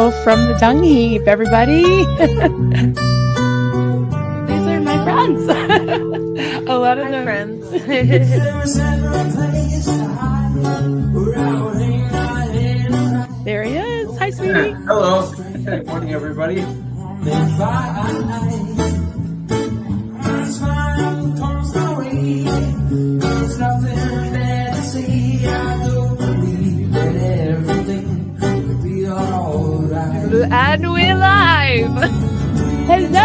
Hello from the dung heap, everybody. These are my friends. A lot of them. Friends. There he is. Hi, sweetie. Hello. Good morning, everybody. And we're live. Hello.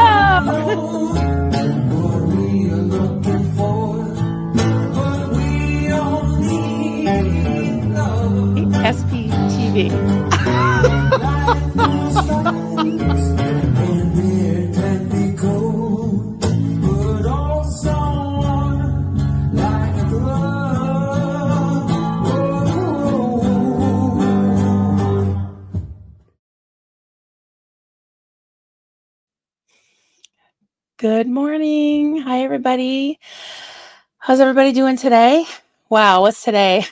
SPTV. Good morning. Hi, everybody. How's everybody doing today? Wow, what's today?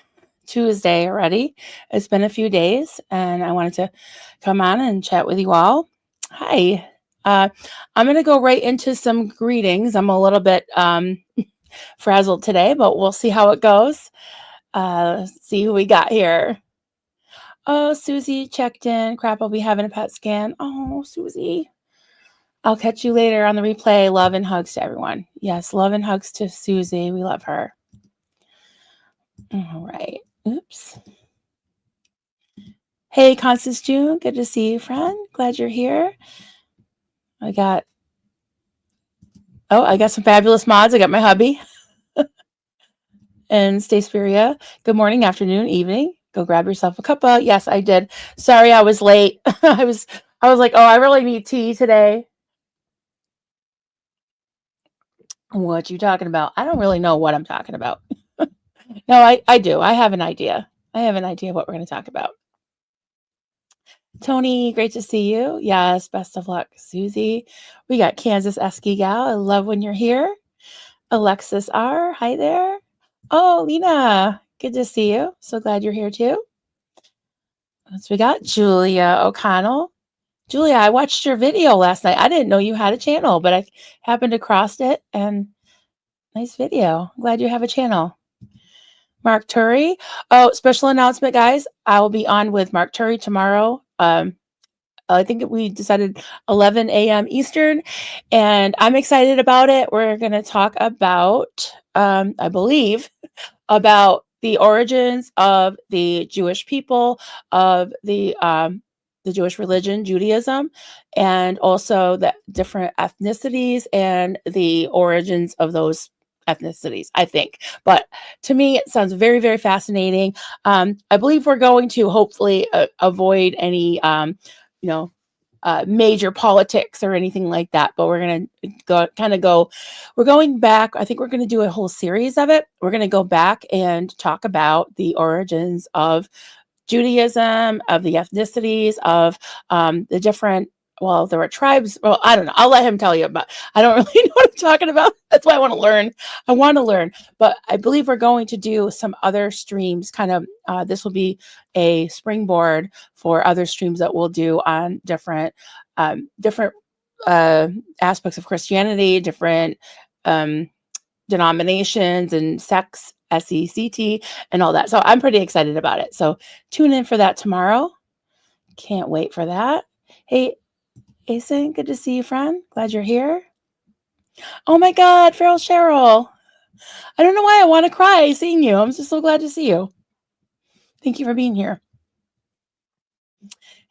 Tuesday already. It's been a few days, and I wanted to come on and chat with you all. Hi. I'm going to go right into some greetings. I'm a little bit frazzled today, but we'll see how it goes. See who we got here. Oh, Susie checked in. Crap, I'll be having a PET scan. Oh, Susie. I'll catch you later on the replay. Love and hugs to everyone. Yes, love and hugs to Susie. We love her. All right. Oops. Hey, Constance June. Good to see you, friend. Glad you're here. I got some fabulous mods. I got my hubby and Stay Spiria. Good morning, afternoon, evening. Go grab yourself a cuppa. Yes, I did. Sorry, I was late. I was like, oh, I really need tea today. What you talking about? I don't really know what I'm talking about. No, I do. I have an idea. I have an idea what we're going to talk about. Tony, great to see you. Yes, best of luck, Susie. We got Kansas Esky Gal. I love when you're here. Alexis R. Hi there. Oh, Lena, good to see you. So glad you're here too. So we got Julia O'Connell. Julia, I watched your video last night. I didn't know you had a channel, but I happened to cross it, and nice video. Glad you have a channel. Mark Turry. Oh, special announcement, guys. I will be on with Mark Turry tomorrow. I think we decided 11 a.m. Eastern, and I'm excited about it. We're going to talk about, I believe, about the origins of the Jewish people, of the Jewish religion, Judaism, and also the different ethnicities and the origins of those ethnicities, I think. But to me, it sounds very, very fascinating. I believe we're going to hopefully avoid any, major politics or anything like that, but we're going to we're going back. I think we're going to do a whole series of it. We're going to go back and talk about the origins of Judaism, of the ethnicities, of the different, well, there were tribes. Well, I don't know. I'll let him tell you, but I don't really know what I'm talking about. That's why I want to learn. But I believe we're going to do some other streams. Kind of, this will be a springboard for other streams that we'll do on different aspects of Christianity, different denominations and sects, SECT, and all that. So I'm pretty excited about it. So tune in for that tomorrow. Can't wait for that. Hey, Asen, good to see you, friend. Glad you're here. Oh my God, Farrell Cheryl. I don't know why I want to cry seeing you. I'm just so glad to see you. Thank you for being here.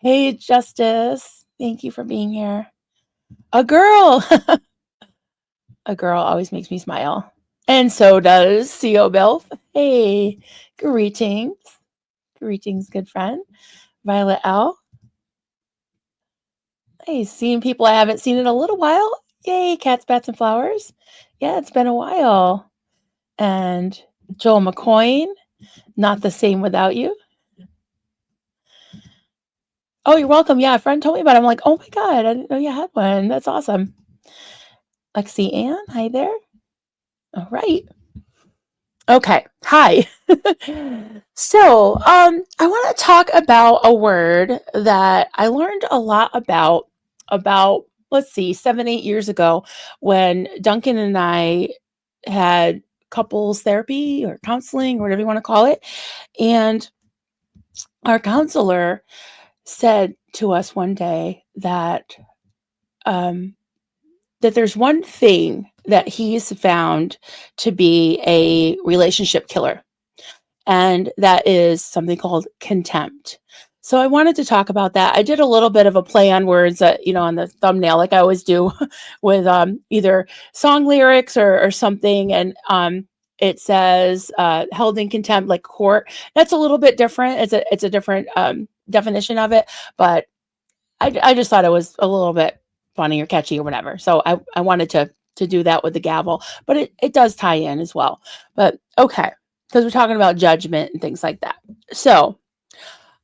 Hey, Justice. Thank you for being here. A girl. A girl always makes me smile. And so does CO Belf. Hey, greetings. Greetings, good friend. Violet L. Hey, seeing people I haven't seen in a little while. Yay, cats, bats, and flowers. Yeah, it's been a while. And Joel McCoyne, not the same without you. Oh, you're welcome. Yeah, a friend told me about it. I'm like, oh my God, I didn't know you had one. That's awesome. Lexi Ann, hi there. All right. Okay. Hi. I want to talk about a word that I learned a lot about, let's see, 7, 8 years ago when Duncan and I had couples therapy or counseling or whatever you want to call it. And our counselor said to us one day um, that there's one thing that he's found to be a relationship killer, and that is something called contempt. So I wanted to talk about that. I did a little bit of a play on words, on the thumbnail, like I always do, with either song lyrics or something, and it says "held in contempt," like court. That's a little bit different. It's a different definition of it, but I just thought it was a little bit funny or catchy or whatever. So I wanted to do that with the gavel, but it does tie in as well. But okay, because we're talking about judgment and things like that. So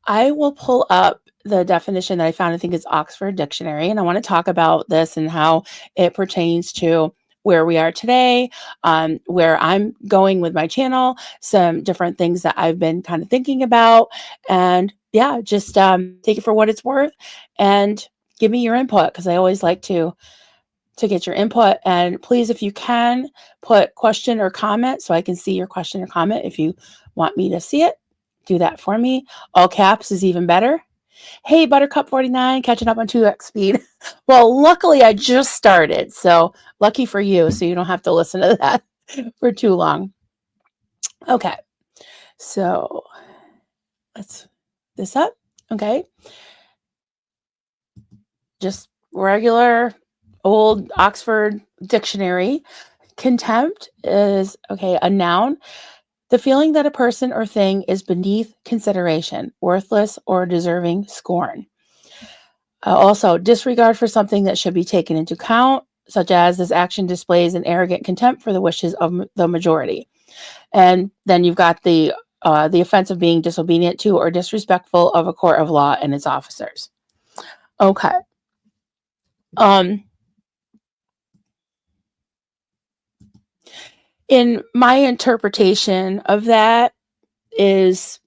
I will pull up the definition that I found. I think it's Oxford Dictionary, and I want to talk about this and how it pertains to where we are today, where I'm going with my channel, some different things that I've been kind of thinking about, and yeah, just take it for what it's worth, and give me your input, because I always like to get your input. And please, if you can, put question or comment so I can see your question or comment. If you want me to see it, do that for me. All caps is even better. Hey, Buttercup 49, catching up on 2x speed. Well, luckily I just started, so lucky for you, so you don't have to listen to that for too long. Okay, so let's this up. Okay, just regular old Oxford Dictionary. Contempt is, okay, a noun. The feeling that a person or thing is beneath consideration, worthless, or deserving scorn. Also, disregard for something that should be taken into account, such as this action displays an arrogant contempt for the wishes of the majority. And then you've got the offense of being disobedient to or disrespectful of a court of law and its officers. Okay. In my interpretation of that is,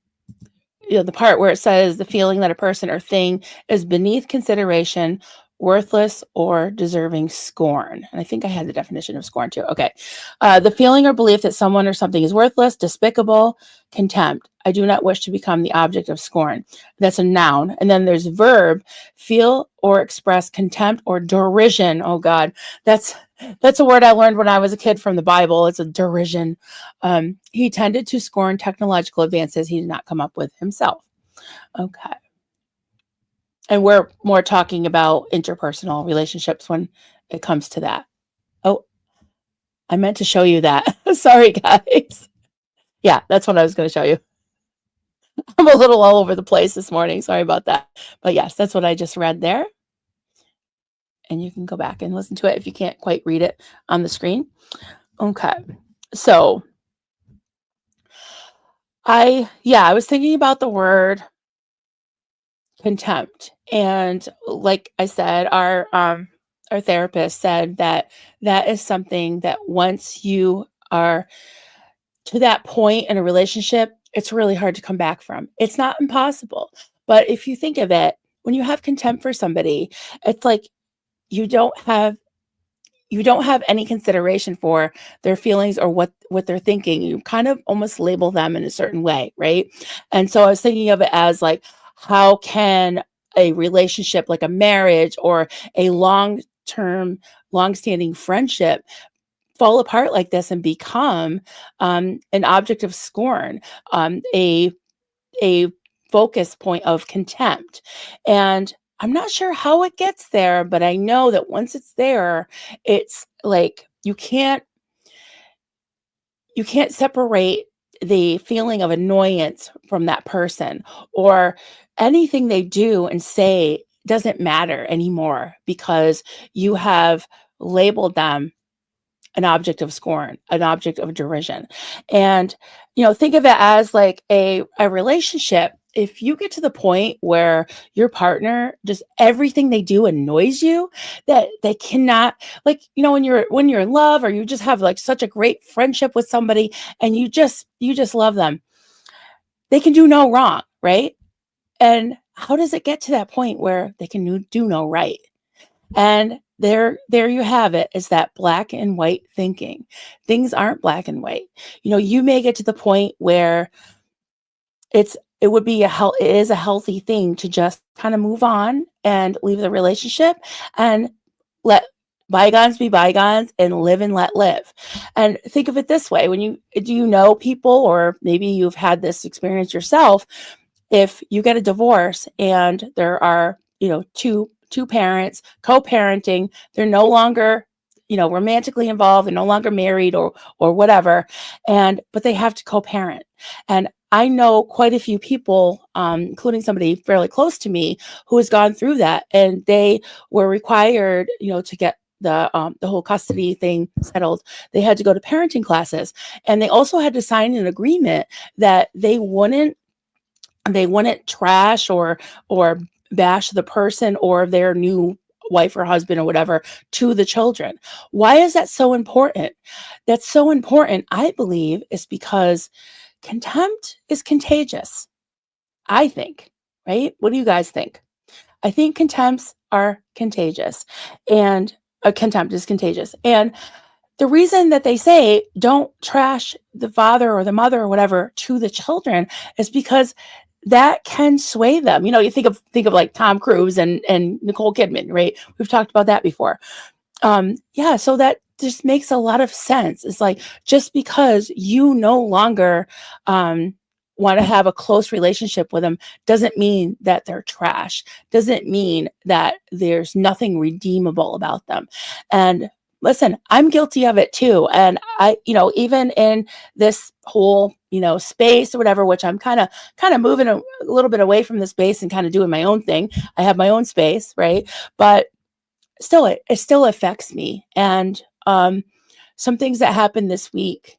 the part where it says the feeling that a person or thing is beneath consideration, worthless, or deserving scorn. And I think I had the definition of scorn too. Okay. The feeling or belief that someone or something is worthless, despicable, contempt. I do not wish to become the object of scorn. That's a noun. And then there's verb, feel or express contempt or derision. Oh God, that's a word I learned when I was a kid from the Bible. It's a derision. He tended to scorn technological advances he did not come up with himself. Okay. And we're more talking about interpersonal relationships when it comes to that. Oh, I meant to show you that. Sorry, guys. Yeah, that's what I was going to show you. I'm a little all over the place this morning. Sorry about that. But yes, that's what I just read there. And you can go back and listen to it if you can't quite read it on the screen. Okay. So I was thinking about the word contempt. And like I said, our therapist said that is something that once you are to that point in a relationship, it's really hard to come back from. It's not impossible. But if you think of it, when you have contempt for somebody, it's like you don't have any consideration for their feelings or what they're thinking. You kind of almost label them in a certain way, right? And so I was thinking of it as like, how can a relationship like a marriage or a long-standing friendship fall apart like this and become an object of scorn, a focus point of contempt? And I'm not sure how it gets there, but I know that once it's there, it's like you can't separate the feeling of annoyance from that person, or anything they do and say doesn't matter anymore because you have labeled them an object of scorn, an object of derision. And think of it as like a relationship if you get to the point where your partner, just everything they do annoys you, that they cannot, like, when you're in love, or you just have like such a great friendship with somebody, and you just love them, they can do no wrong, right? And how does it get to that point where they can do no right? And there you have it. Is that black and white thinking? Things aren't black and white. You may get to the point where it is a healthy thing to just kind of move on and leave the relationship, and let bygones be bygones, and live and let live. And think of it this way: do you know people, or maybe you've had this experience yourself, if you get a divorce and there are, two parents co-parenting, they're no longer, romantically involved, they're no longer married, or whatever, but they have to co-parent. And I know quite a few people, including somebody fairly close to me, who has gone through that, and they were required, to get the whole custody thing settled. They had to go to parenting classes, and they also had to sign an agreement that they wouldn't trash or bash the person or their new wife or husband or whatever to the children. Why is that so important? That's so important, I believe, is because contempt is contagious, I think. Right? What do you guys think? I think contempts are contagious, and contempt is contagious. And the reason that they say don't trash the father or the mother or whatever to the children is because that can sway them. You think of like Tom Cruise and Nicole Kidman, right? We've talked about that before. Yeah, so that just makes a lot of sense. It's like, just because you no longer want to have a close relationship with them doesn't mean that they're trash, doesn't mean that there's nothing redeemable about them. And listen, I'm guilty of it too. And even in this whole, space or whatever, which I'm kind of moving a little bit away from the space and kind of doing my own thing. I have my own space, right? But still, it still affects me. And some things that happened this week,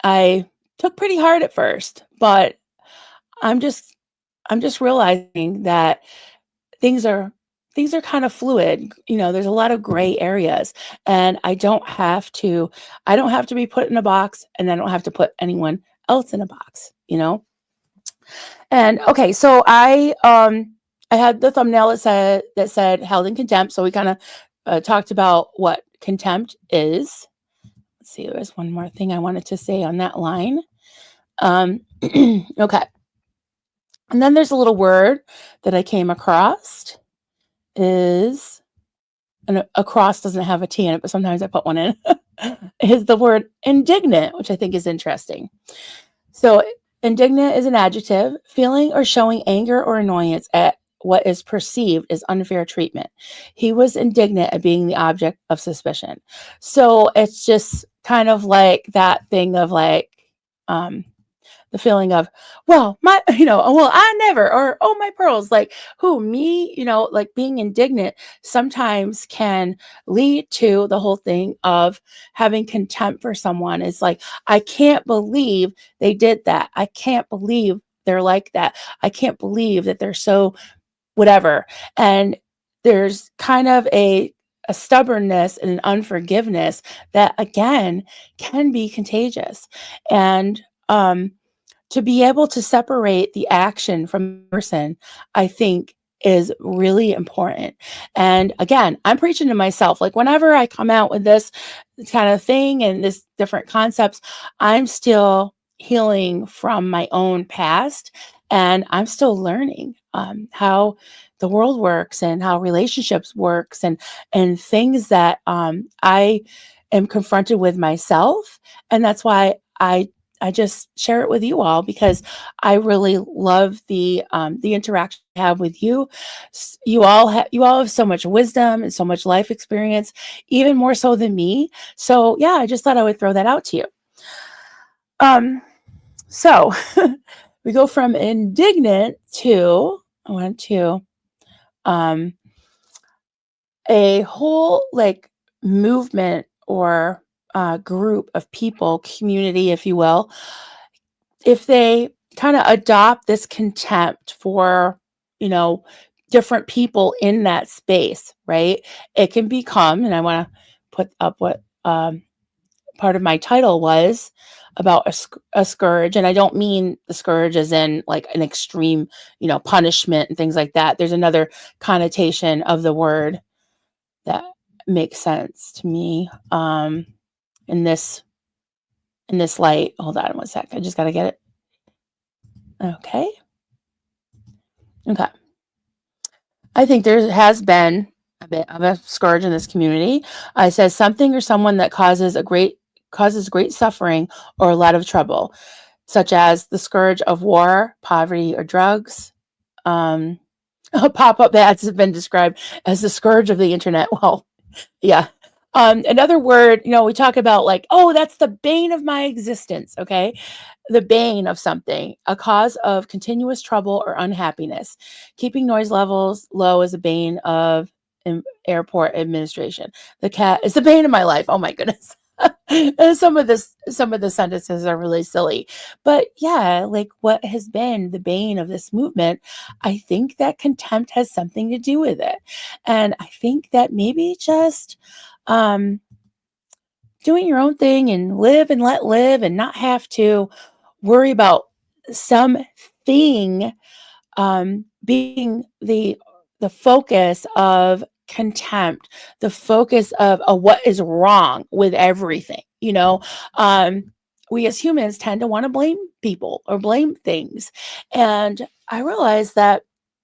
I took pretty hard at first, but I'm just I'm just realizing that things are things are kind of fluid. There's a lot of gray areas, and I don't have to be put in a box, and I don't have to put anyone else in a box. And okay, so I had the thumbnail that said held in contempt. So we kind of talked about what contempt is. Let's see, there's one more thing I wanted to say on that line. Okay. And then there's a little word that I came across, and across doesn't have a T in it, but sometimes I put one in, is the word indignant, which I think is interesting. So indignant is an adjective, feeling or showing anger or annoyance at what is perceived as unfair treatment. He was indignant at being the object of suspicion. So it's just kind of like that thing of like, the feeling of, well, I never, or, oh, my pearls, like, who, me, like, being indignant sometimes can lead to the whole thing of having contempt for someone. It's like, I can't believe they did that. I can't believe they're like that. I can't believe that they're so whatever. And there's kind of a stubbornness and an unforgiveness that, again, can be contagious. And to be able to separate the action from the person, I think, is really important. And again, I'm preaching to myself. Like, whenever I come out with this kind of thing and this different concepts, I'm still healing from my own past, and I'm still learning how the world works and how relationships works, and things that I am confronted with myself. And that's why I just share it with you all, because I really love the interaction I have with you. You all have so much wisdom and so much life experience, even more so than me. So yeah, I just thought I would throw that out to you. So we go from indignant to, I went to a whole like movement, or group of people, community, if you will. If they kind of adopt this contempt for, you know, different people in that space, right? It can become, and I want to put up what part of my title was about a scourge. And I don't mean the scourge as in like an extreme, punishment and things like that. There's another connotation of the word that makes sense to me in this light. Hold on one sec. I just got to get it. Okay. I think there has been a bit of a scourge in this community. It says something or someone that causes great suffering or a lot of trouble, such as the scourge of war, poverty, or drugs. Pop-up ads have been described as the scourge of the internet. Well, yeah. Another word, we talk about like, oh, that's the bane of my existence. Okay. The bane of something, a cause of continuous trouble or unhappiness. Keeping noise levels low is a bane of airport administration. The cat is the bane of my life. Oh my goodness. And some of the sentences are really silly, but yeah, like what has been the bane of this movement, I think that contempt has something to do with it. And I think that maybe just doing your own thing and live and let live and not have to worry about something being the focus of contempt, the focus of what is wrong with everything. We as humans tend to want to blame people or blame things, and I realize that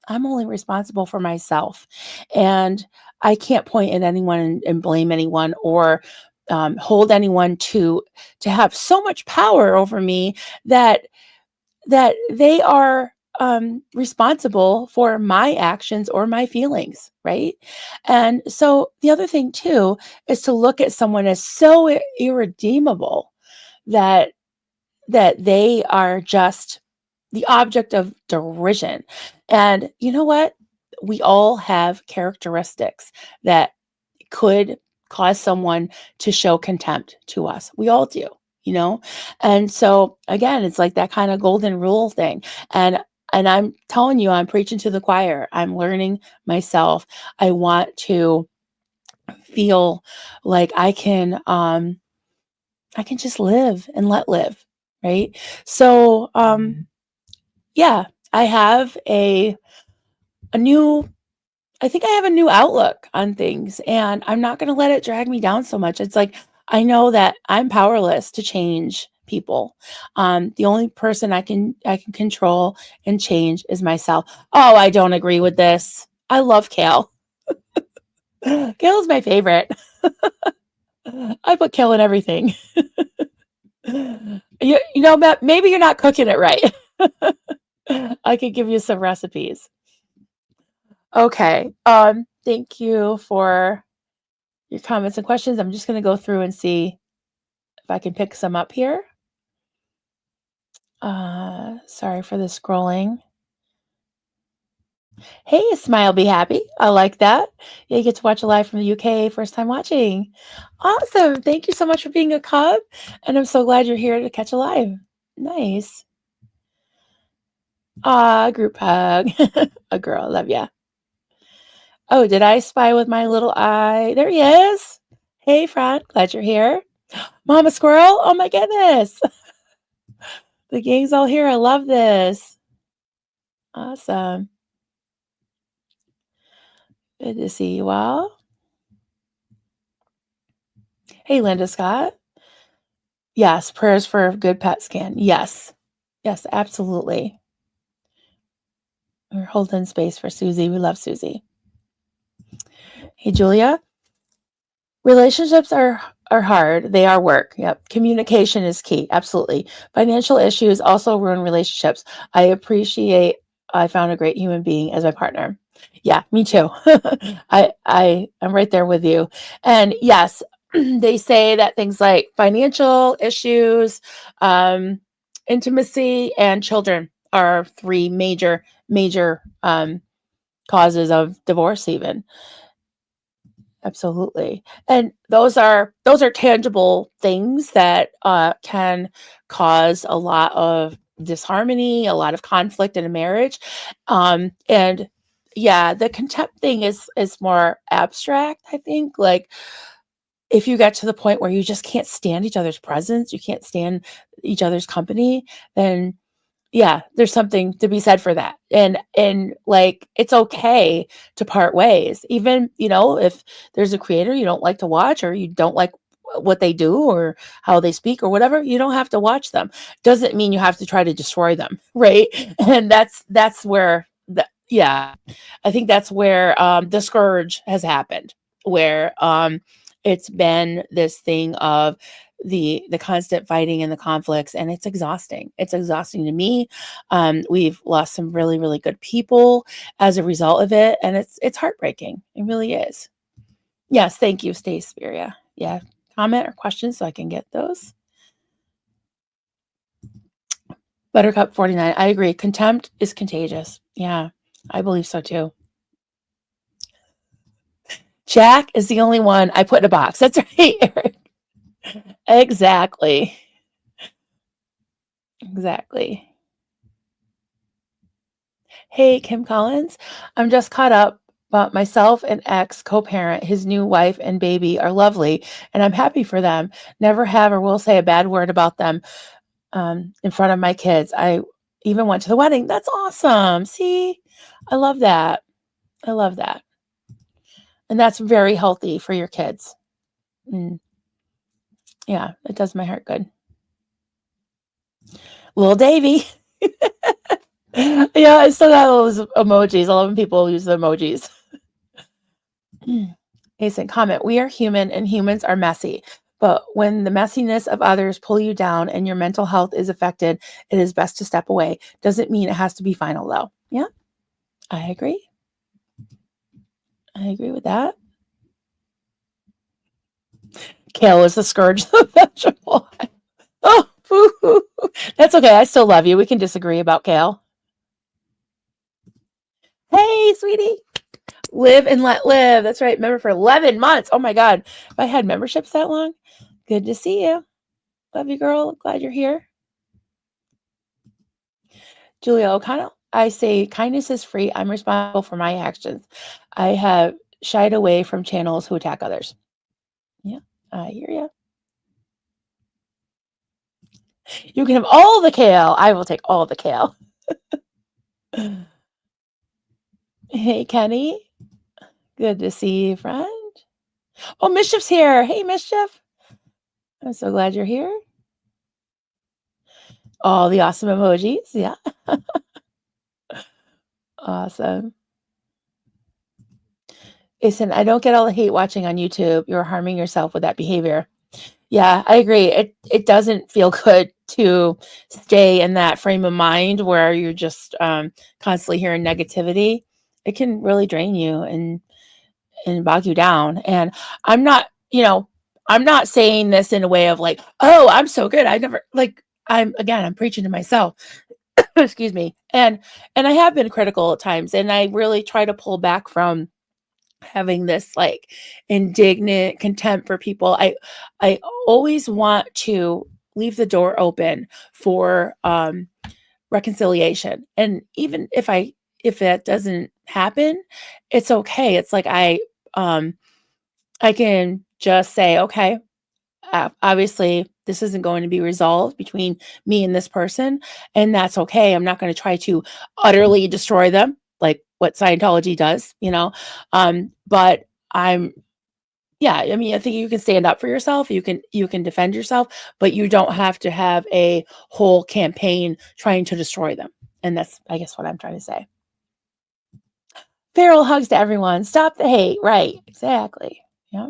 I'm only responsible for myself, and I can't point at anyone and blame anyone or hold anyone to have so much power over me that they are responsible for my actions or my feelings, right? And so the other thing too is to look at someone as so irredeemable that they are just the object of derision. And you know what? We all have characteristics that could cause someone to show contempt to us. We all do, you know? And so again, it's like that kind of golden rule thing. And I'm telling you, I'm preaching to the choir. I'm learning myself. I want to feel like I can just live and let live, right? So yeah, I have a new I think I have a new outlook on things, and I'm not going to let it drag me down so much. It's like I know that I'm powerless to change people. The only person I can control and change is myself. Oh, I don't agree with this. I love kale. Kale is my favorite. I put kale in everything. Maybe you're not cooking it right. I could give you some recipes. Okay. Thank you for your comments and questions. I'm just going to go through and see if I can pick some up here. Sorry for the scrolling. Hey, smile, be happy. I like that. Yeah, you get to watch a live from the UK, first time watching. Awesome. Thank you so much for being a cub. And I'm so glad you're here to catch a live. Nice. Group hug. A girl, love ya. Oh, did I spy with my little eye? There he is. Hey, Fran, glad you're here. Mama Squirrel, oh my goodness. The gang's all here. I love this. Awesome. Good to see you all. Hey, Linda Scott. Yes, prayers for a good PET scan. Yes. Yes, absolutely. We're holding space for Susie. We love Susie. Hey, Julia. Relationships are hard. They are work. Yep. Communication is key. Absolutely. Financial issues also ruin relationships. I found a great human being as my partner. Yeah, me too. I'm right there with you. And yes, they say that things like financial issues, intimacy, and children are three major causes of divorce even. Absolutely. And those are tangible things that can cause a lot of disharmony, a lot of conflict in a marriage. And yeah, the contempt thing is more abstract, I think. Like, if you get to the point where you just can't stand each other's presence, you can't stand each other's company, then yeah, there's something to be said for that. And like, it's okay to part ways. Even, if there's a creator you don't like to watch, or you don't like what they do or how they speak or whatever, you don't have to watch them. Doesn't mean you have to try to destroy them, right? And that's where yeah, I think that's where the scourge has happened, where it's been this thing of the constant fighting and the conflicts, and it's exhausting to me. We've lost some really, really good people as a result of it, and it's heartbreaking. It really is. Yes, thank you, Stay Spiria. Yeah, comment or questions so I can get those. Buttercup 49, I agree, contempt is contagious. Yeah, I believe so too. Jack is the only one I put in a box. That's right, Eric. Exactly. Exactly. Hey, Kim Collins. I'm just caught up, but myself and ex co-parent, his new wife and baby are lovely, and I'm happy for them. Never have or will say a bad word about them in front of my kids. I even went to the wedding. That's awesome. See, I love that. I love that. And that's very healthy for your kids. Mm, yeah, it does my heart good. Little Davy. Yeah, I still got those emojis. I love when people use the emojis. Decent comment. We are human and humans are messy. But when the messiness of others pull you down and your mental health is affected, it is best to step away. Doesn't mean it has to be final though. Yeah, I agree. I agree with that. Kale is the scourge of the vegetable. Oh, boo-hoo. That's okay. I still love you. We can disagree about kale. Hey, sweetie. Live and let live. That's right. Member for 11 months. Oh my God. If I had memberships that long, good to see you. Love you, girl. Glad you're here. Julia O'Connell, I say kindness is free. I'm responsible for my actions. I have shied away from channels who attack others. Yeah, I hear you. You can have all the kale. I will take all the kale. Hey, Kenny. Good to see you, friend. Oh, Mischief's here. Hey, Mischief. I'm so glad you're here. All the awesome emojis. Yeah. Awesome. Listen, I don't get all the hate watching on YouTube. You're harming yourself with that behavior. Yeah, I agree. It doesn't feel good to stay in that frame of mind where you're just constantly hearing negativity. It can really drain you and bog you down. And I'm not, I'm not saying this in a way of like, oh, I'm so good. I never like I'm preaching to myself. Excuse me. And I have been critical at times, and I really try to pull back from having this like indignant contempt for people. I always want to leave the door open for reconciliation. And even if that doesn't happen, it's okay. It's like I can just say, okay, obviously this isn't going to be resolved between me and this person, and that's okay. I'm not going to try to utterly destroy them like what Scientology does, but I'm yeah, I mean, I think you can stand up for yourself, you can defend yourself, but you don't have to have a whole campaign trying to destroy them. And that's, I guess, what I'm trying to say. Feral hugs to everyone. Stop the hate. Right. Exactly. Yeah.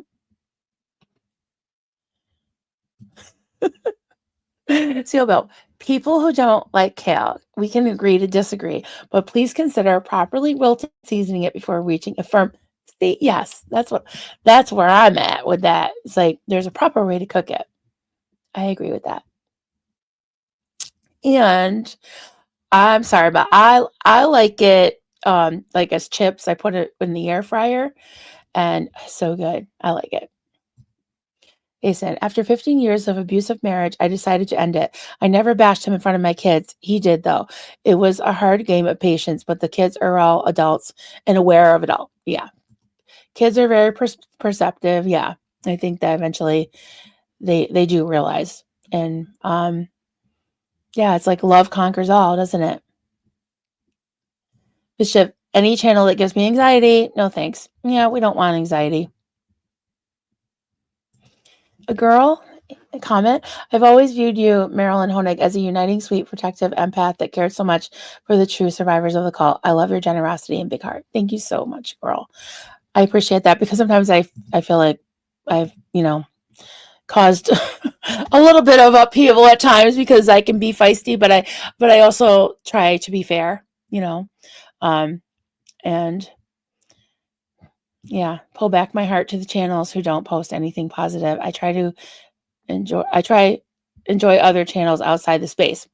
Seal Bill. People who don't like kale, we can agree to disagree, but please consider properly wilting seasoning it before reaching a firm state. Yes, that's where I'm at with that. It's like there's a proper way to cook it. I agree with that. And I'm sorry, but I like it like as chips. I put it in the air fryer and so good. I like it. Jason, after 15 years of abusive marriage, I decided to end it. I never bashed him in front of my kids. He did, though. It was a hard game of patience, but the kids are all adults and aware of it all. Yeah. Kids are very perceptive. Yeah. I think that eventually they do realize. And yeah, it's like love conquers all, doesn't it? Bishop, any channel that gives me anxiety, no thanks. Yeah, we don't want anxiety. A girl, a comment. I've always viewed you, Marilyn Honig, as a uniting, sweet, protective empath that cared so much for the true survivors of the cult. I love your generosity and big heart. Thank you so much, girl. I appreciate that because sometimes I feel like I've, caused a little bit of upheaval at times because I can be feisty, but I also try to be fair, and yeah, pull back my heart to the channels who don't post anything positive. I try enjoy other channels outside the space.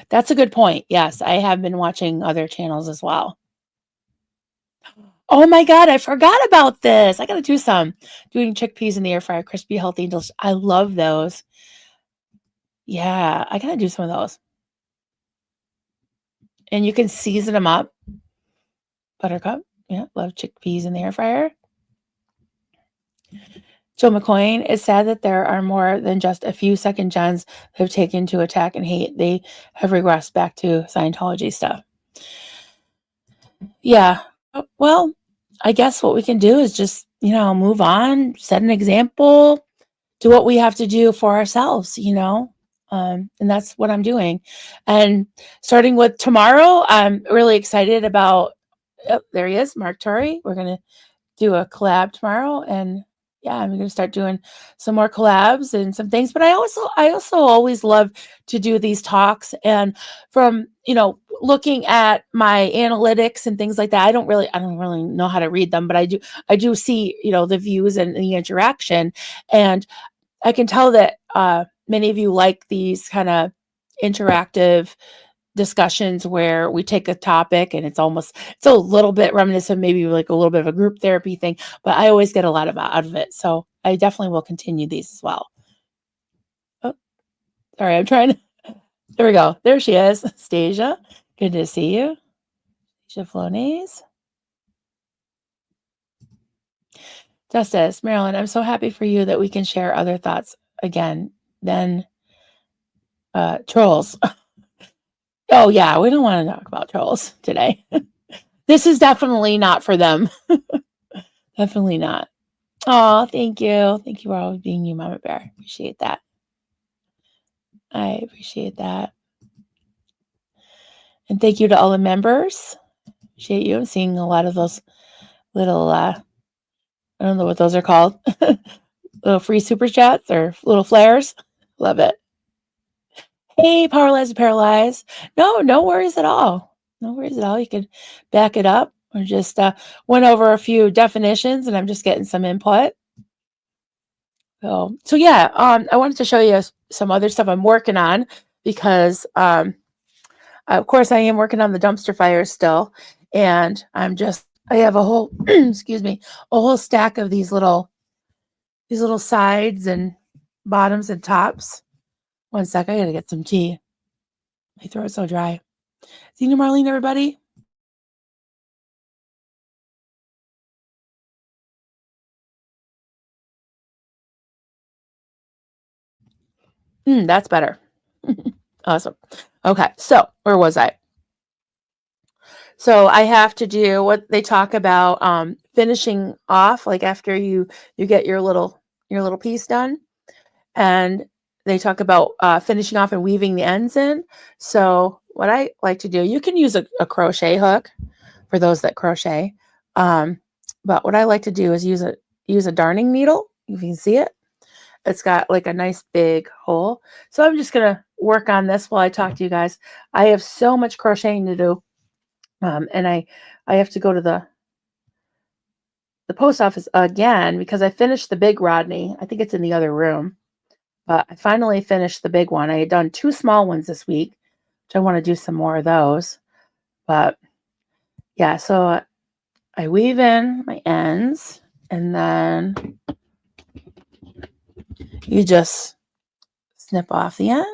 That's a good point. Yes, I have been watching other channels as well. Oh my God, I forgot about this. I got to do some. Doing chickpeas in the air fryer, crispy, healthy, and delicious. I love those. Yeah, I got to do some of those. And you can season them up. Buttercup. Yeah, love chickpeas in the air fryer. Joe McCoyne, it's sad that there are more than just a few second gens who have taken to attack and hate. They have regressed back to Scientology stuff. Yeah. Well, I guess what we can do is just, move on, set an example, do what we have to do for ourselves, and that's what I'm doing. And starting with tomorrow, I'm really excited about, there he is, Mark Torrey. We're going to do a collab tomorrow, and yeah, I'm going to start doing some more collabs and some things. But I also always love to do these talks, and from looking at my analytics and things like that, I don't really know how to read them, but I do see the views and the interaction, and I can tell that many of you like these kind of interactive discussions where we take a topic and it's a little bit reminiscent, maybe like a little bit of a group therapy thing, but I always get a lot out of it. So I definitely will continue these as well. Oh, sorry, I'm trying to, there we go. There she is, Stasia. Good to see you. Stasia Flonase. Justice, Marilyn, I'm so happy for you that we can share other thoughts again than trolls. Oh yeah, we don't want to talk about trolls today. This is definitely not for them. Definitely not. Oh, thank you. Thank you for always being you, Mama Bear. Appreciate that. I appreciate that. And thank you to all the members. Appreciate you. I'm seeing a lot of those little, I don't know what those are called. Little free super chats or little flares. Love it. Hey, paralyzed. No worries at all. No worries at all. You could back it up or just went over a few definitions and I'm just getting some input. So yeah, I wanted to show you some other stuff I'm working on because, of course, I am working on the dumpster fires still, and I have a whole, excuse me, a whole stack of these little sides and bottoms and tops. One sec, I gotta get some tea. My throat's so dry. See you, Marlene, everybody. That's better. Awesome. Okay, so where was I? So I have to do what they talk about, finishing off, like after you get your little piece done, and they talk about finishing off and weaving the ends in. So what I like to do, you can use a crochet hook for those that crochet, but what I like to do is use a darning needle. You can see it. It's got like a nice big hole. So I'm just gonna work on this while I talk to you guys. I have so much crocheting to do. And I have to go to the post office again because I finished the big Rodney. I think it's in the other room, but I finally finished the big one. I had done 2 small ones this week, which I want to do some more of those. But yeah, so I weave in my ends and then you just snip off the end.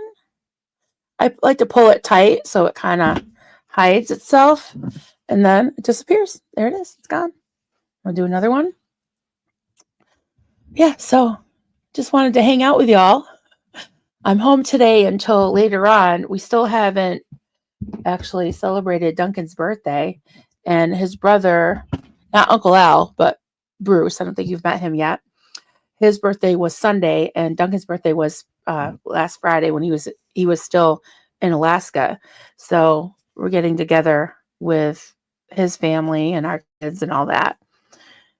I like to pull it tight so it kind of hides itself, and then it disappears. There it is. It's gone. I'll do another one. Yeah, so just wanted to hang out with y'all. I'm home today until later on. We still haven't actually celebrated Duncan's birthday, and his brother, not Uncle Al, but Bruce. I don't think you've met him yet. His birthday was Sunday, and Duncan's birthday was last Friday when he was still in Alaska. So we're getting together with his family and our kids and all that.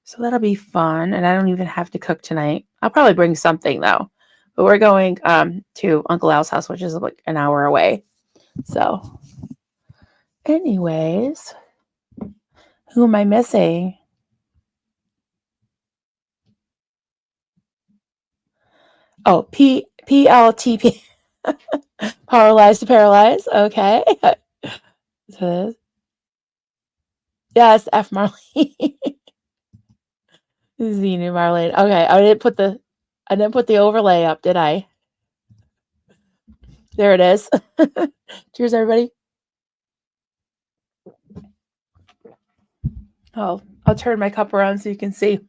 So that'll be fun, and I don't even have to cook tonight. I'll probably bring something though. But we're going to Uncle Al's house, which is like an hour away. So, anyways, who am I missing? Oh, PLTP. Paralyzed to paralyze. Okay. So, yes, F Marlene. Z new Marlene. Okay, I didn't put the overlay up, did I? There it is. Cheers, everybody. Oh, I'll turn my cup around so you can see.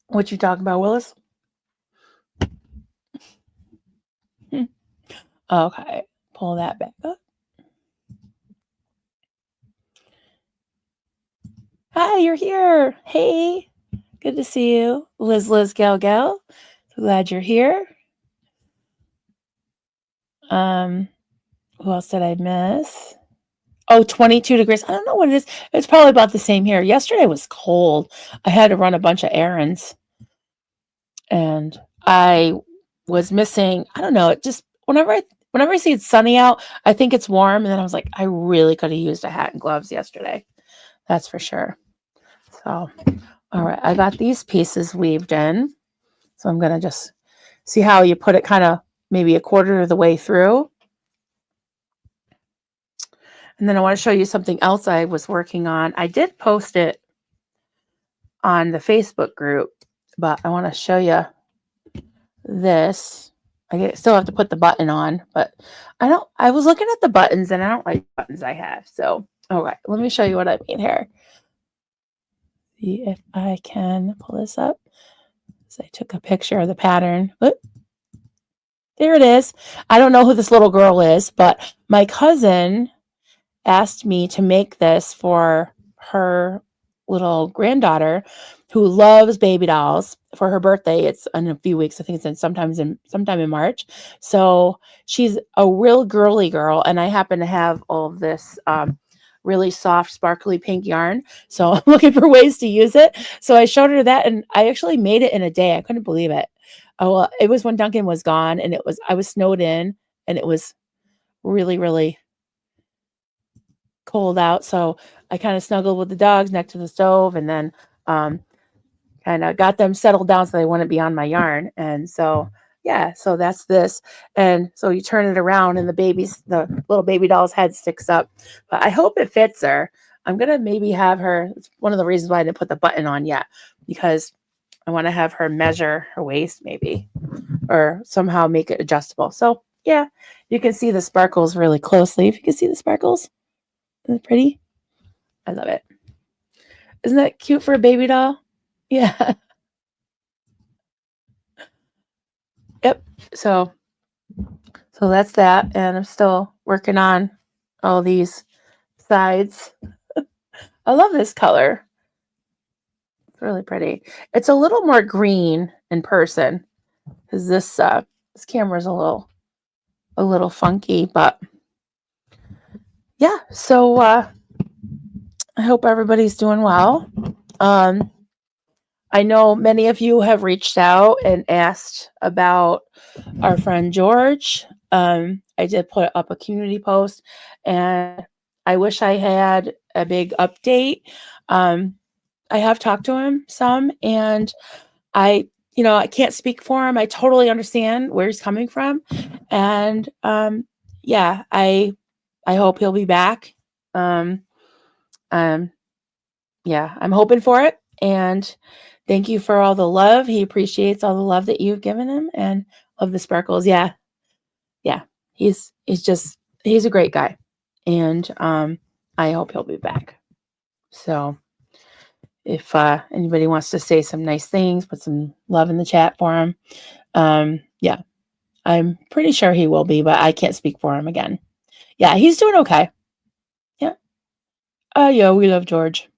What you talking about, Willis? Okay, pull that back up. Hi, you're here. Hey, good to see you. Liz, Gal. So glad you're here. Who else did I miss? Oh, 22 degrees. I don't know what it is. It's probably about the same here. Yesterday was cold. I had to run a bunch of errands. And I was missing, I don't know, it just whenever I see it's sunny out, I think it's warm. And then I was like, I really could have used a hat and gloves yesterday. That's for sure. So, all right, I got these pieces weaved in. So I'm going to just see how you put it kind of maybe a quarter of the way through. And then I want to show you something else I was working on. I did post it on the Facebook group, but I want to show you this. I still have to put the button on, but I was looking at the buttons and I don't like the buttons I have. So, all right, let me show you what I mean here. See if I can pull this up. So I took a picture of the pattern. Oop. There it is. I don't know who this little girl is, but my cousin asked me to make this for her little granddaughter who loves baby dolls for her birthday. It's in a few weeks. I think it's sometime in March. So she's a real girly girl. And I happen to have all of this really soft, sparkly pink yarn. So I'm looking for ways to use it. So I showed her that and I actually made it in a day. I couldn't believe it. Oh, well, it was when Duncan was gone and I was snowed in and it was really, really cold out. So I kind of snuggled with the dogs next to the stove and then kind of got them settled down so they wouldn't be on my yarn. And so, yeah, so that's this. And so you turn it around and the little baby doll's head sticks up. But I hope it fits her. I'm going to maybe have her, it's one of the reasons why I didn't put the button on yet, because I want to have her measure her waist maybe, or somehow make it adjustable. So yeah, you can see the sparkles really closely. If you can see the sparkles. Isn't it pretty? I love it. Isn't that cute for a baby doll? Yeah. Yep. So that's that. And I'm still working on all these sides. I love this color. It's really pretty. It's a little more green in person because this camera's a little funky, but yeah. So I hope everybody's doing well. I know many of you have reached out and asked about our friend George. I did put up a community post and I wish I had a big update. I have talked to him some and I can't speak for him. I totally understand where he's coming from. And yeah, I hope he'll be back. Yeah, I'm hoping for it. And thank you for all the love. He appreciates all the love that you've given him and love the sparkles. Yeah. Yeah. He's a great guy. And I hope he'll be back. So if anybody wants to say some nice things, put some love in the chat for him. Yeah, I'm pretty sure he will be, but I can't speak for him again. Yeah, he's doing okay. Yeah. Yeah, we love George.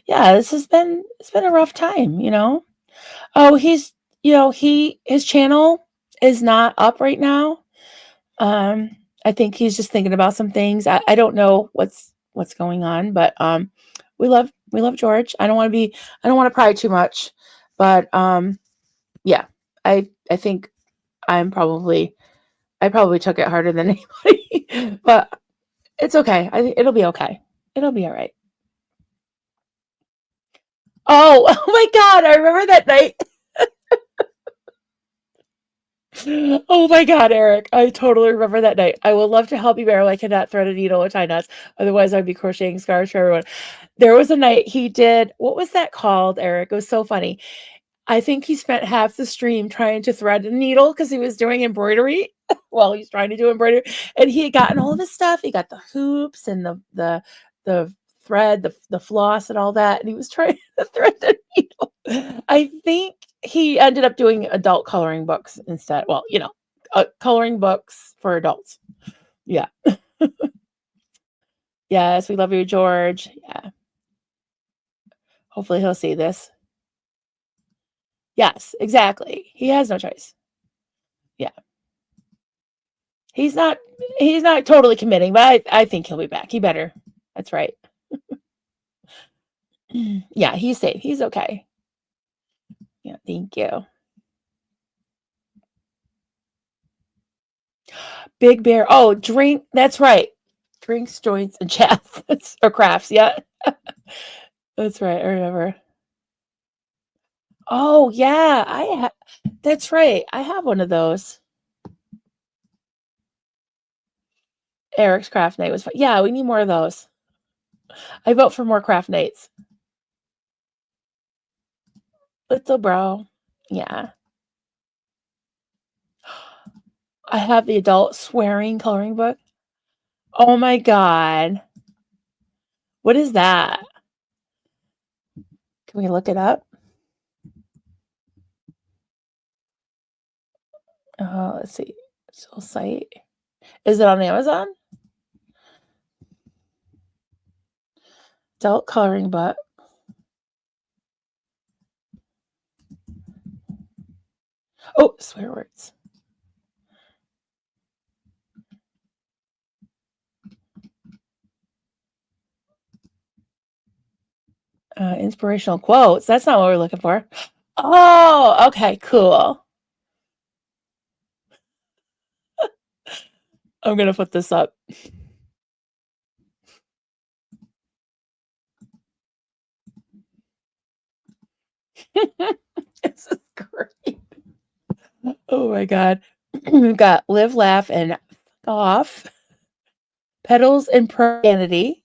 Yeah, it's been a rough time, you know. Oh, he's his channel is not up right now. I think he's just thinking about some things. I don't know what's going on, but we love George. I don't want to pry too much, but yeah, I think I probably took it harder than anybody, but it's okay. I think it'll be okay. It'll be all right. Oh, oh my God! I remember that night. Oh my God, Eric! I totally remember that night. I would love to help you, Meryl. I cannot thread a needle or tie knots. Otherwise, I'd be crocheting scarves for everyone. There was a night he did. What was that called, Eric? It was so funny. I think he spent half the stream trying to thread a needle because he was doing embroidery while he's trying to do embroidery. And he had gotten all this stuff. He got the hoops and the thread, the floss and all that. And he was trying to thread the needle. I think he ended up doing adult coloring books instead. Well, coloring books for adults. Yeah. Yes, we love you, George. Yeah. Hopefully he'll see this. Yes, exactly. He has no choice. Yeah. He's not he's not totally committing, but I think he'll be back. He better. That's right. Yeah, he's safe. He's okay. Yeah, thank you. Big Bear. Oh, drink. That's right. Drinks, joints, and chats. Or crafts. Yeah. That's right. I remember. Oh, yeah. That's right. I have one of those. Eric's craft night was fun. Yeah, we need more of those. I vote for more craft nights. Little bro. Yeah. I have the adult swearing coloring book. Oh my God. What is that? Can we look it up? Let's see. Still site. Is it on Amazon? Adult coloring book. Oh, swear words. Inspirational quotes. That's not what we're looking for. Oh, okay, cool. I'm gonna put this up. This is great. Oh my God. We've got live, laugh, and off. Petals and profanity.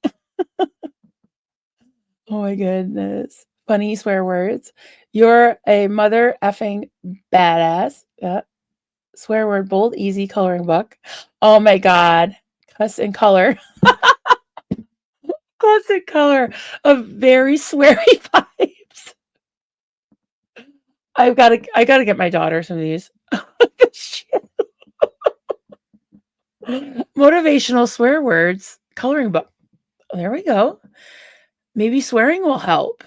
Oh my goodness. Funny swear words. You're a mother effing badass. Yeah. Swear word, bold, easy coloring book. Oh my God. Cuss and color. Cuss and color of very sweary vibes. I gotta get my daughter some of these. Motivational swear words coloring book. There we go. Maybe swearing will help.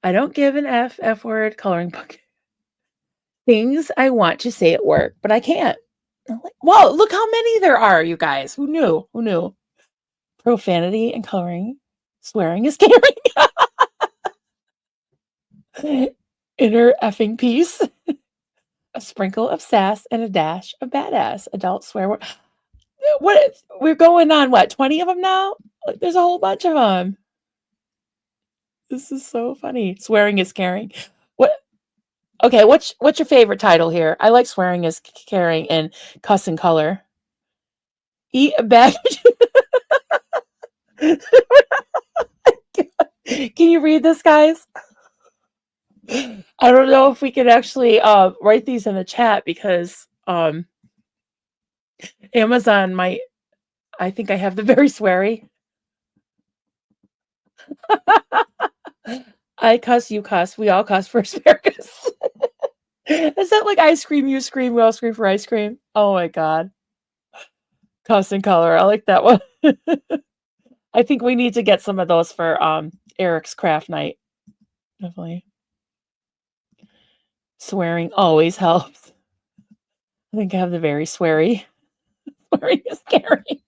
I don't give an F word coloring book. Things I want to say at work, but I can't. Like, whoa, look how many there are, you guys. Who knew? Who knew? Profanity and coloring. Swearing is caring. Inner effing peace. A sprinkle of sass and a dash of badass. Adult swear word. What? We're going on, what, 20 of them now? There's a whole bunch of them. This is so funny. Swearing is caring. What? Okay, what's your favorite title here? I like swearing is caring and cuss and color. Eat a bag. Can you read this, guys? I don't know if we can actually write these in the chat because Amazon might. I think I have the very sweary. I cuss, you cuss, we all cuss for asparagus. Is that like ice cream, you scream, we all scream for ice cream? Oh my god. Cuss and color. I like that one. I think we need to get some of those for Eric's craft night. Definitely. Swearing always helps. I think I have the very sweary. Swearing is scary.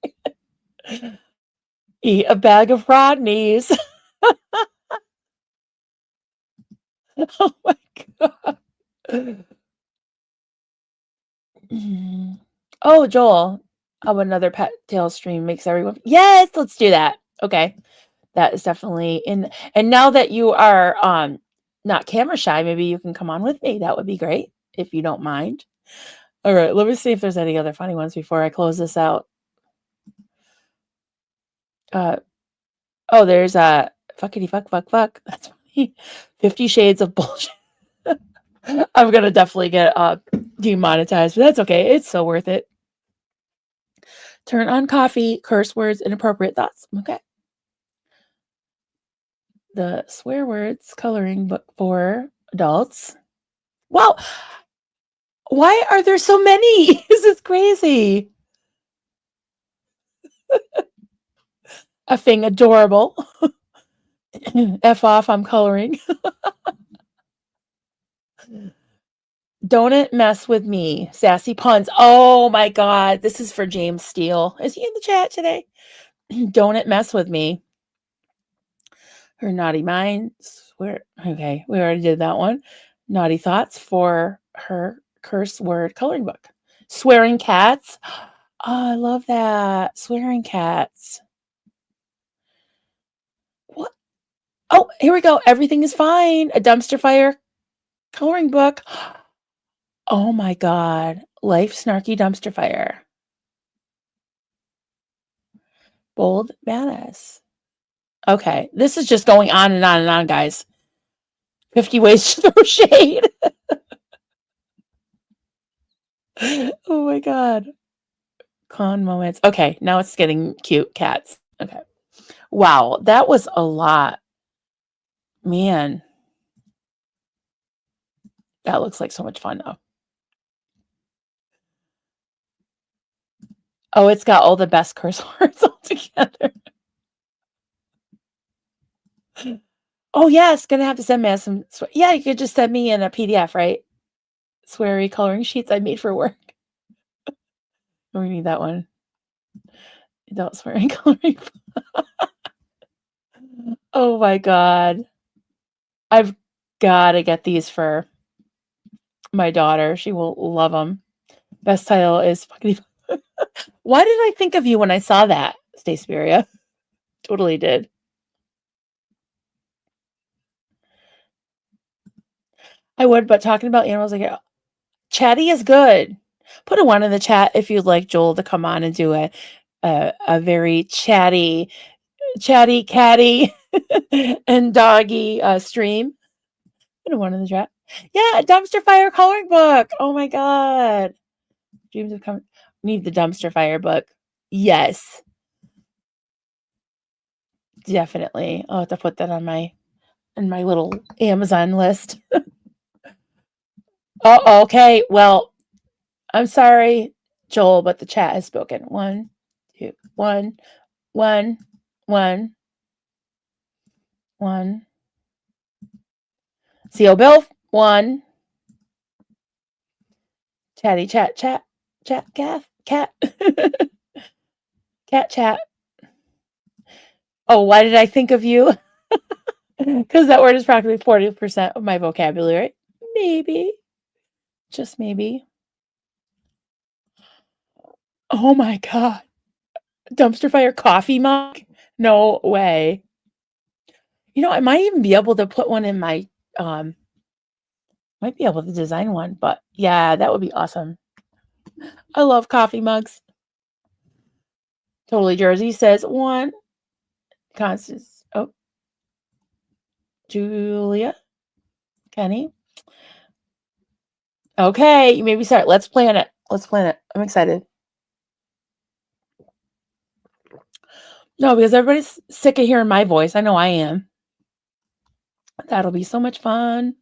Eat a bag of Rodney's. Oh my god. Oh, Joel. Oh, another pet tail stream makes everyone. Yes, let's do that. Okay. That is definitely in. And now that you are not camera shy, maybe you can come on with me. That would be great if you don't mind. All right, let me see if there's any other funny ones before I close this out. Oh, there's a fuckity fuck. That's funny. 50 Shades of Bullshit. I'm gonna definitely get demonetized, but that's okay. It's so worth it. Turn on coffee, curse words, inappropriate thoughts. Okay. The swear words coloring book for adults. Wow. Why are there so many? This is crazy. Effing adorable. F off, I'm coloring. Don't it mess with me. Sassy puns. Oh my god. This is for James Steele. Is he in the chat today? Don't it mess with me. Her naughty mind. Swear. Okay, we already did that one. Naughty thoughts for her curse word coloring book. Swearing cats. Oh, I love that. Swearing cats. What? Oh, here we go. Everything is fine. A dumpster fire coloring book. Oh my god. Life snarky dumpster fire. Bold badass. Okay. This is just going on and on and on, guys. 50 ways to throw shade. Oh my god. Con moments. Okay, now it's getting cute. Cats. Okay. Wow, that was a lot. Man. That looks like so much fun though. Oh, it's got all the best curse words all together. Oh yeah, it's gonna have to send me some. Yeah, you could just send me in a PDF, right? Sweary coloring sheets I made for work. We need that one. Adult swearing coloring. Oh my god. I've gotta get these for my daughter. She will love them. Best title is fucking. Why did I think of you when I saw that, Staceberia? Totally did. I would, but talking about animals, like chatty is good. Put a 1 in the chat if you'd like Joel to come on and do a very chatty, catty, and doggy stream. Put a 1 in the chat. Yeah, dumpster fire coloring book. Oh my god. Dreams of coming. Need the dumpster fire book. Yes. Definitely. I'll have to put that on my little Amazon list. Oh, okay. Well, I'm sorry, Joel, but the chat has spoken. 1, 2, 1, 1, 1, 1. CO Bill 1. Chatty chat cat cat cat chat. Oh, why did I think of you? Because that word is practically 40% of my vocabulary. Maybe. Just maybe. Oh my god. Dumpster fire coffee mug? No way. You know, I might even be able to put one in my might be able to design one, but yeah, that would be awesome. I love coffee mugs. Totally Jersey says 1. Constance. Oh. Julia. Kenny? Okay, you made me start. Let's plan it. Let's plan it. I'm excited. No, because everybody's sick of hearing my voice. I know I am. That'll be so much fun.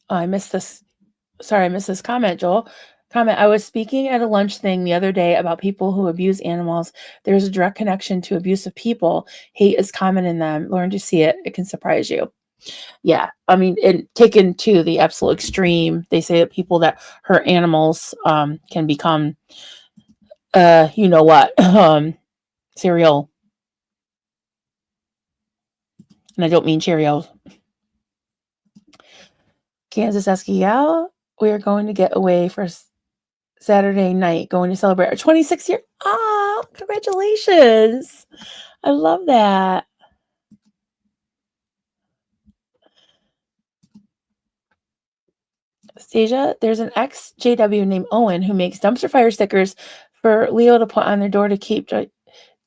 Oh, I missed this. Sorry, I missed this comment, Joel. Comment, I was speaking at a lunch thing the other day about people who abuse animals. There's a direct connection to abusive people. Hate is common in them. Learn to see it. It can surprise you. Yeah, I mean, taken to the absolute extreme, they say that people that hurt animals can become, you know what, cereal. And I don't mean Cheerios. Kansas Esquiel, we are going to get away for Saturday night, going to celebrate our 26th year. Ah, congratulations. I love that. Stasia, there's an ex-JW named Owen who makes dumpster fire stickers for Leo to put on their door to keep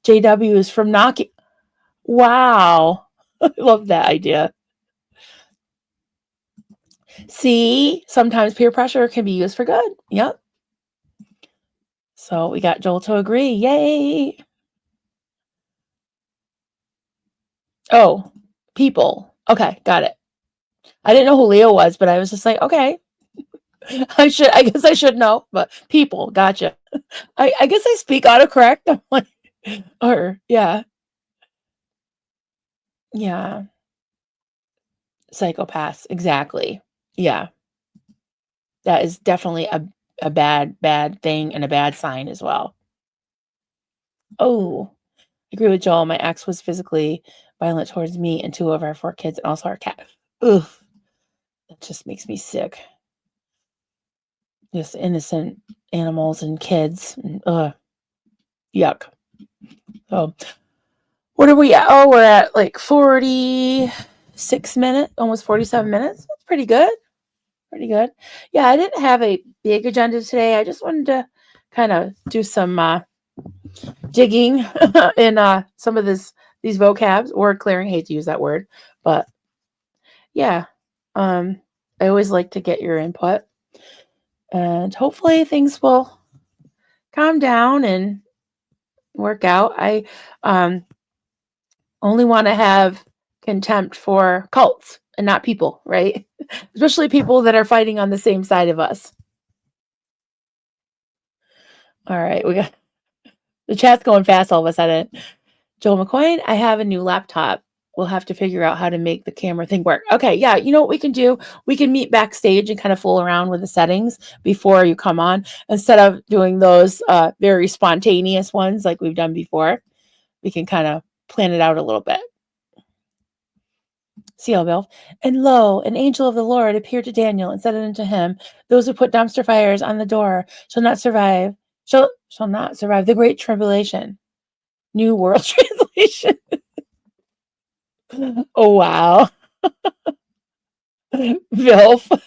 JWs from knocking. Wow. I love that idea. See, sometimes peer pressure can be used for good. Yep. So we got Joel to agree. Yay. Oh, people. Okay, got it. I didn't know who Leo was, but I was just like, okay. I guess I should know, but people, gotcha. I guess I speak autocorrect. I'm like, or yeah. Yeah. Psychopaths. Exactly. Yeah. That is definitely a bad thing and a bad sign as well. Oh, I agree with Joel. My ex was physically violent towards me and two of our four kids and also our cat. Ugh. That just makes me sick. Just innocent animals and kids. Yuck. So what are we at? Oh, we're at like 46 minutes, almost 47 minutes. That's pretty good. Pretty good. Yeah, I didn't have a big agenda today. I just wanted to kind of do some digging in some of these vocabs. Word clearing, hate to use that word. But yeah. I always like to get your input. And hopefully things will calm down and work out. I only want to have contempt for cults and not people, right? Especially people that are fighting on the same side of us. All right, we got the chat's going fast all of a sudden. Joel McCoy, I have a new laptop. We'll have to figure out how to make the camera thing work. Okay, yeah, you know what we can do? We can meet backstage and kind of fool around with the settings before you come on instead of doing those very spontaneous ones like we've done before. We can kind of plan it out a little bit. Seal Bill. And lo, an angel of the Lord appeared to Daniel and said unto him, those who put dumpster fires on the door shall not survive, shall not survive the great tribulation. New World Translation. Oh, wow. Vilf.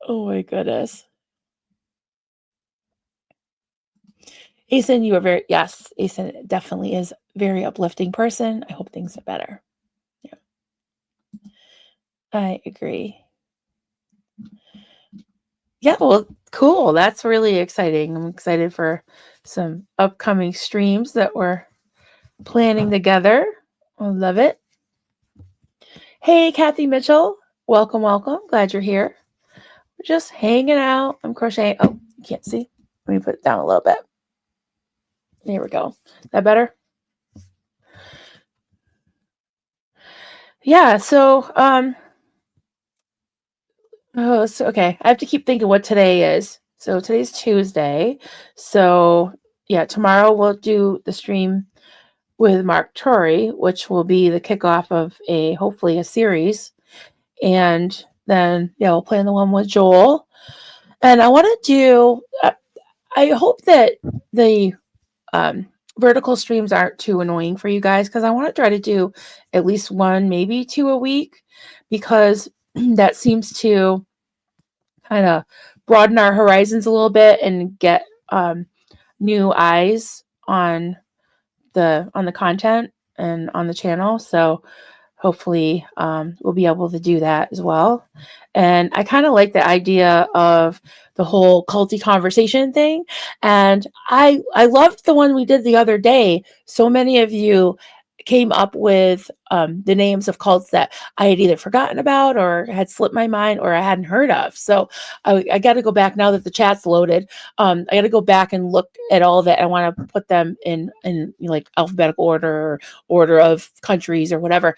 Oh, my goodness. Asen, you are very, yes, Asen definitely is a very uplifting person. I hope things are better. Yeah. I agree. Yeah, well, cool. That's really exciting. I'm excited for some upcoming streams that we're planning together. I love it. Hey, Kathy Mitchell. Welcome, welcome. Glad you're here. We're just hanging out. I'm crocheting. Oh, you can't see. Let me put it down a little bit. There we go. Is that better? Yeah, so okay. I have to keep thinking what today is. So today's Tuesday. So yeah, tomorrow we'll do the stream with Mark Torrey, which will be the kickoff of hopefully a series. And then yeah, we'll plan the one with Joel. And I want to do I hope that the vertical streams aren't too annoying for you guys because I want to try to do at least one, maybe two a week, because that seems to kind of broaden our horizons a little bit and get new eyes on the content. and on the channel. So hopefully we'll be able to do that as well. And I kind of like the idea of the whole culty conversation thing. And I loved the one we did the other day. So many of you came up with the names of cults that I had either forgotten about or had slipped my mind or I hadn't heard of. So I got to go back now that the chat's loaded. I got to go back and look at all that. I want to put them in like alphabetical order or order of countries or whatever,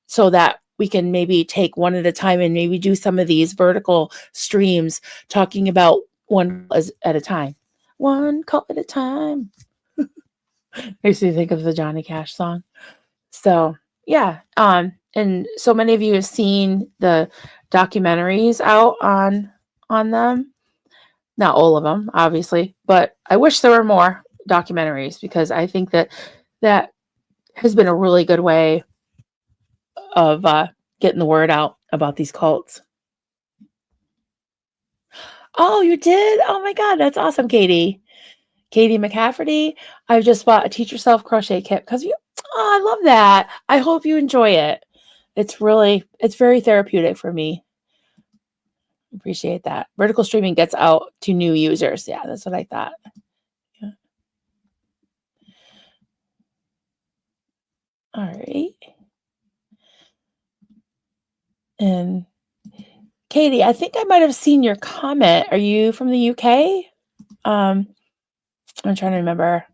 so that we can maybe take one at a time and maybe do some of these vertical streams talking about one at a time. One cult at a time. Makes me think of the Johnny Cash song. So yeah, and so many of you have seen the documentaries out on them. Not all of them, obviously, but I wish there were more documentaries because I think that that has been a really good way of getting the word out about these cults. Oh, you did? Oh my God, that's awesome, Katie. Katie McCafferty. I just bought a teach yourself crochet kit because you. Oh, I love that. I hope you enjoy it. It's very therapeutic for me. Appreciate that. Vertical streaming gets out to new users. Yeah, that's what I thought. Yeah. All right. And Katie, I think I might have seen your comment. Are you from the UK? I'm trying to remember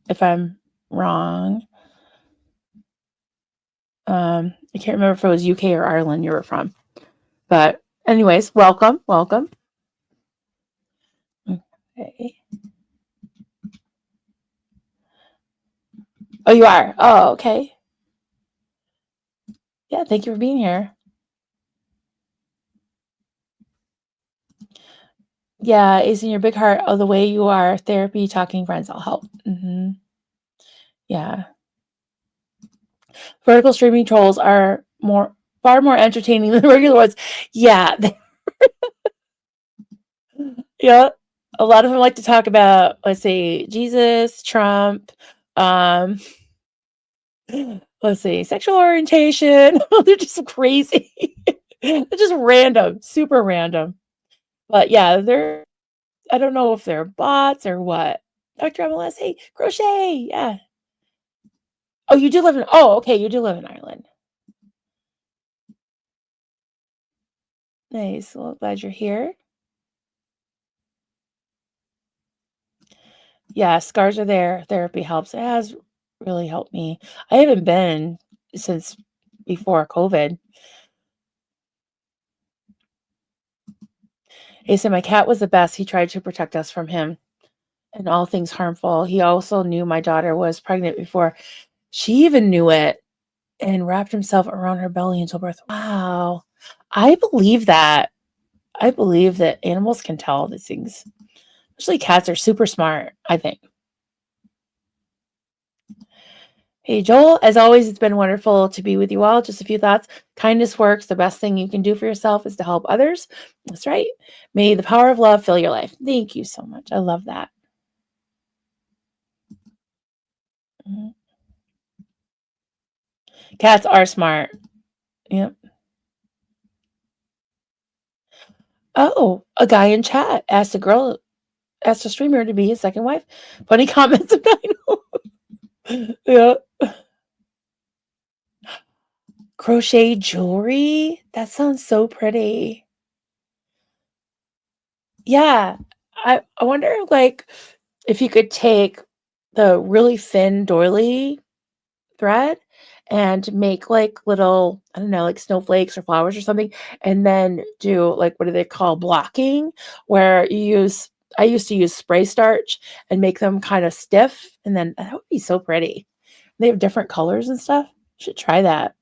if I'm wrong. I can't remember if it was UK or Ireland you were from. But anyways, welcome. Okay. Oh, you are? Oh, okay. Yeah, thank you for being here. Yeah, is in your big heart. Oh, the way you are. Therapy, talking, friends, all help. Yeah. Vertical streaming trolls are far more entertaining than the regular ones. Yeah. Yeah. A lot of them like to talk about, let's say, Jesus, Trump, um, let's see, sexual orientation. They're just crazy. They're just random, super random. But yeah, I don't know if they're bots or what. Dr. MLS, hey, crochet. Yeah. Oh, okay, you do live in Ireland. Nice. Well, glad you're here. Yeah, scars are there. Therapy helps. It has really helped me. I haven't been since before COVID. He said my cat was the best. He tried to protect us from him and all things harmful. He also knew my daughter was pregnant before she even knew it and wrapped himself around her belly until birth. Wow. I believe that. I believe that animals can tell these things. Especially cats are super smart, I think. Hey, Joel, as always, it's been wonderful to be with you all. Just a few thoughts. Kindness works. The best thing you can do for yourself is to help others. That's right. May the power of love fill your life. Thank you so much. I love that. Mhm. Cats are smart. Yep. Oh, a guy in chat asked a streamer to be his second wife. Funny comments. Yeah. Crochet jewelry? That sounds so pretty. Yeah. I wonder like if you could take the really thin doily thread and make like little, I don't know, like snowflakes or flowers or something, and then do like what do they call blocking, where I used to use spray starch and make them kind of stiff, and then that would be so pretty. They have different colors and stuff. Should try that.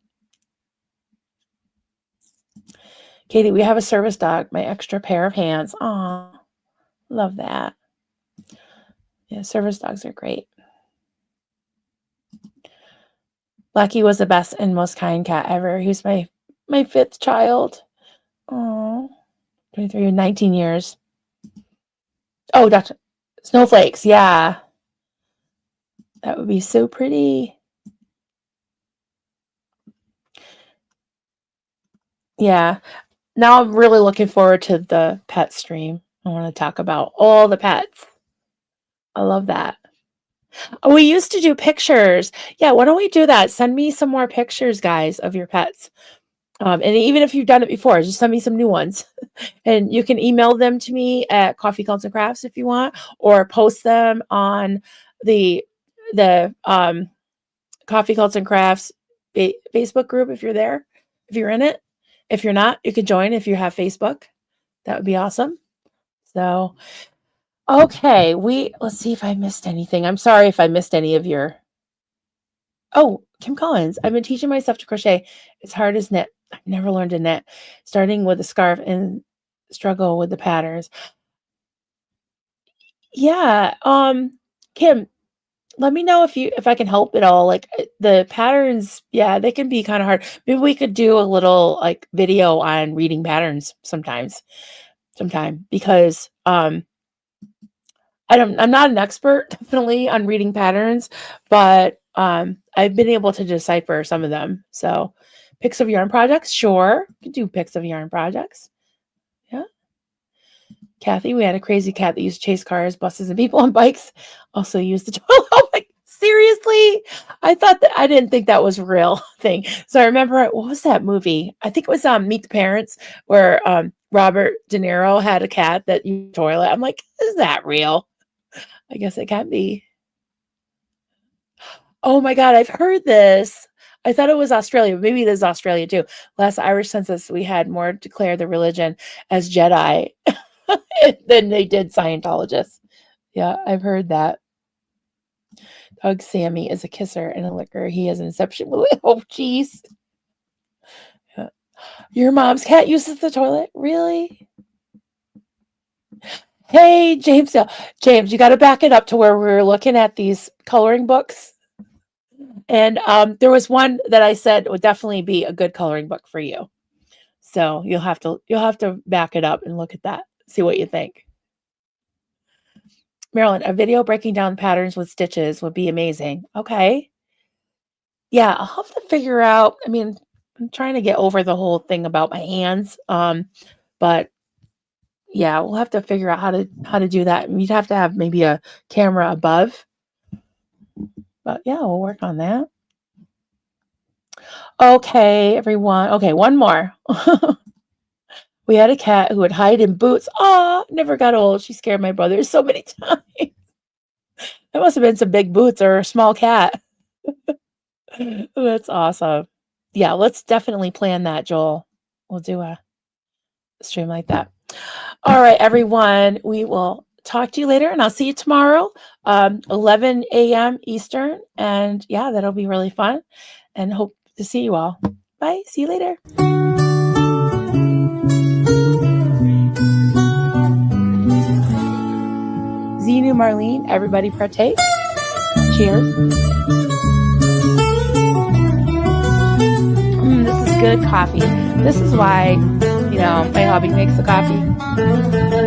Katie, we have a service dog, my extra pair of hands. Aw, love that. Yeah, service dogs are great. Blackie was the best and most kind cat ever. He was my fifth child. Oh, 23, 19 years. Oh, Dr. Snowflakes. Yeah. That would be so pretty. Yeah. Now I'm really looking forward to the pet stream. I want to talk about all the pets. I love that. Oh, we used to do pictures. Yeah, why don't we do that? Send me some more pictures, guys, of your pets. And even if you've done it before, just send me some new ones. And you can email them to me at Coffee Cults and Crafts if you want, or post them on the Coffee Cults and Crafts Facebook group if you're there, if you're in it. If you're not, you can join if you have Facebook. That would be awesome. So, okay, let's see if I missed anything. I'm sorry if I missed any of your. Oh, Kim Collins. I've been teaching myself to crochet. It's hard as knit. I've never learned to knit, starting with a scarf and struggle with the patterns. Yeah, Kim, let me know if I can help at all. Like the patterns, yeah, they can be kind of hard. Maybe we could do a little like video on reading patterns sometime because I'm not an expert definitely on reading patterns, but I've been able to decipher some of them. So pics of yarn projects, sure. You can do pics of yarn projects. Yeah. Kathy, we had a crazy cat that used to chase cars, buses, and people on bikes. Also used the toilet. Oh my, seriously? I didn't think that was a real thing. So I remember, what was that movie? I think it was Meet the Parents, where Robert De Niro had a cat that used the toilet. I'm like, is that real? I guess it can be. Oh my God, I've heard this. I thought it was Australia. Maybe it is Australia too. Last Irish census, we had more declare the religion as Jedi than they did Scientologists. Yeah, I've heard that. Doug Sammy is a kisser and a licker. He has an inception. Oh, jeez. Your mom's cat uses the toilet? Really? Hey, James. James, you got to back it up to where we were looking at these coloring books. And there was one that I said would definitely be a good coloring book for you. So you'll have to back it up and look at that. See what you think. Marilyn, a video breaking down patterns with stitches would be amazing. Okay. Yeah, I'll have to figure out. I mean, I'm trying to get over the whole thing about my hands. But yeah, we'll have to figure out how to do that. You'd have to have maybe a camera above. But yeah, we'll work on that. Okay, everyone. Okay, one more. We had a cat who would hide in boots. Aw, never got old. She scared my brother so many times. That must have been some big boots or a small cat. That's awesome. Yeah, let's definitely plan that, Joel. We'll do a stream like that. All right, everyone. We will talk to you later, and I'll see you tomorrow, 11 a.m. Eastern. And yeah, that'll be really fun. And hope to see you all. Bye. See you later. Zenu, Marlene, everybody partake. Cheers. This is good coffee. This is why, my hubby makes the coffee.